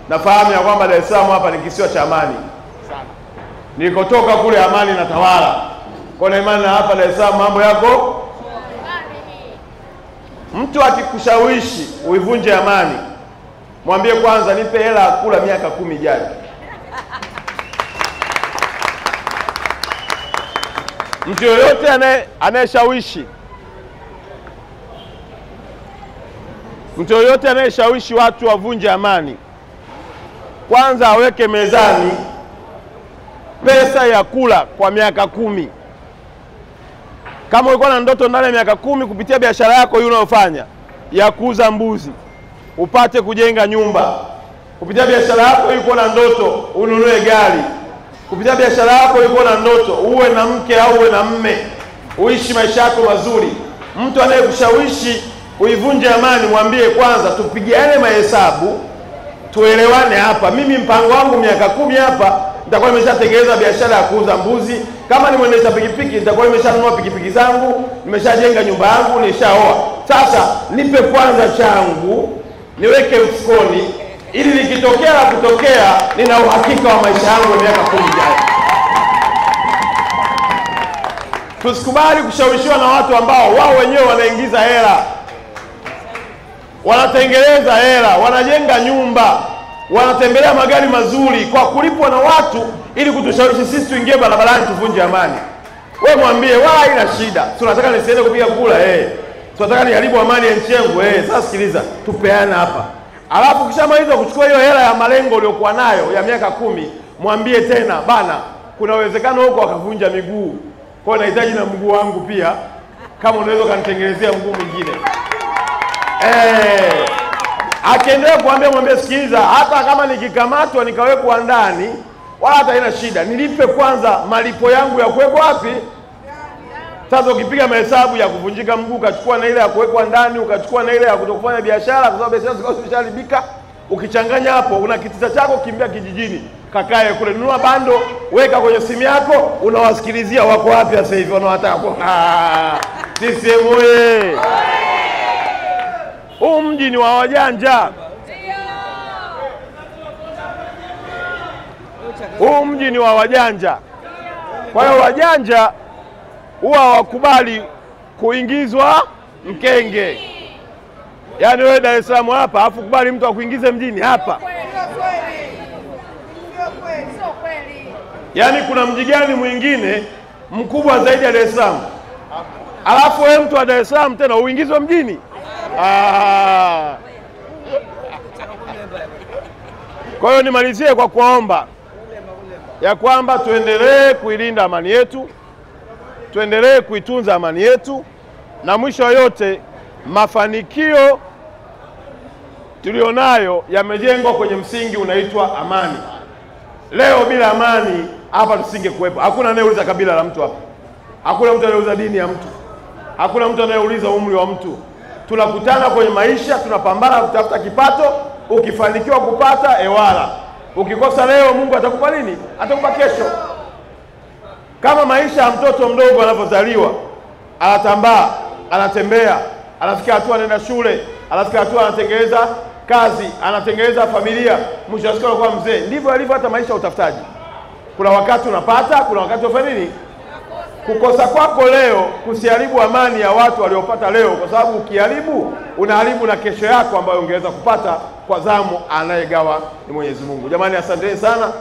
nafahamu ya kwamba Dar es Salaam hapa ni kisiwa cha amani sana. Nilikotoka kule amani na tawala. Kwa na imani na hapa Dar es Salaam mambo yako. Mtu akikushawishi uivunje amani, mwambie kwanza nipe hela ya kula miaka 10 ijayo. Mtu yoyote anayeshawishi watu wavunje amani, kwanza aweke mezani pesa ya kula kwa miaka 10. Kama ulikuwa na ndoto ndani ya miaka 10 kupitia biashara yako hiyo unayofanya ya kuuza mbuzi upate kujenga nyumba, kupitia biashara yako ulikuwa na ndoto ununue gari, kupitia biashara yako ulikuwa na ndoto uwe na mke au uwe na mme, uishi maisha yako mazuri. Mtu anayekushawishi uivunje amani, mwambie kwanza tupigiane mahesabu, tuelewane hapa. Mimi mpango wangu miaka 10 hapa nitakuwa nimeshatengeneza biashara ya kuuza mbuzi. Kama ni mwendesha pikipiki nitakuwa nimeshanunua pikipiki zangu, nimeshajenga nyumba yangu, nishaoa. Sasa nipe kwanza changu, niweke mfukoni, ili nikitokea la kutokea nina uhakika wa maisha yangu ya miaka 10 ijayo. Tusikubali kushawishiwa na watu ambao wao wenyewe wanaingiza hela, wanatengeneza hela, wanajenga nyumba, wanatembelea magari mazuri kwa kulipwa na watu ili kutushawishi sisi tuingie barabarani tuvunje amani. Wewe mwambie wala ina shida. Tunataka nisiende kupiga kula tunataka niharibu amani ya nchi yangu Sasa sikiliza, tupeana hapa. Alafu kishamaliza kuchukua hiyo hela ya malengo uliokuwa nayo ya miaka 10, mwambie tena bana, kuna uwezekano huko akavunja miguu. Kwa hiyo nahitaji na mguu wangu pia. Kama unaweza kanitengenezea mguu mwingine. Akiendelea kuambia mwambie sikiliza, hata kama nikikamatwa nikawekwa ndani wala hata haina shida. Nilipe kwanza malipo yangu ya kuwekwa wapi? Sasa ukipiga mahesabu ya kuvunjika mguu, ukachukua na ile ya kuwekwa ndani, ukachukua na ile ya kutokufanya biashara kwa sababu biashara zimesharibika, ukichanganya hapo una kitita chako, kimbia kijijini, kakae kule, nunua bando, weka kwenye simu yako, unawasikilizia wako wapi sasa hivi wanawataka. Sisi oye. Huu mji ni wa wajanja. Huu mji ni wa wajanja. Kwa hiyo wajanja huwa hawakubali kuingizwa mkenge. Yaani wewe Dar es Salaam hapa, afu kubali mtu akuingize mjini hapa. Yaani kuna mji gani mwingine mkubwa zaidi ya Dar es Salaam? Alafu wewe mtu wa Dar es Salaam tena uingizwe mjini? Kwa hiyo nimalizie kwa kuomba ya kwamba tuendelee kuilinda amani yetu, tuendelee kuitunza amani yetu, na mwisho yote mafanikio tulionayo yamejengwa kwenye msingi unaitwa amani. Leo bila amani hapa tusingekuwepo. Hakuna anayeuliza kabila la mtu hapa. Hakuna mtu anayeuliza dini ya mtu. Hakuna mtu anayeuliza umri wa mtu. Tunakutana kwenye maisha, tunapambana kutafuta kipato. Ukifanikiwa kupata ewala, ukikosa leo Mungu atakupa nini? Atakupa kesho. Kama maisha ya mtoto mdogo anapozaliwa, anatambaa, anatembea, anafika hatua anaenda shule, anafika hatua anatengeneza kazi, anatengeneza familia, mwisho wa siku anakuwa mzee. Ndivyo alivyo hata maisha ya utafutaji. Kuna wakati unapata, kuna wakati unafanya nini? Kukosa kwako leo kusiharibu amani ya watu waliopata leo, kwa sababu ukiharibu unaharibu na kesho yako ambayo ungeweza kupata kwa zamu anayegawa ni Mwenyezi Mungu. Jamani, asanteni sana.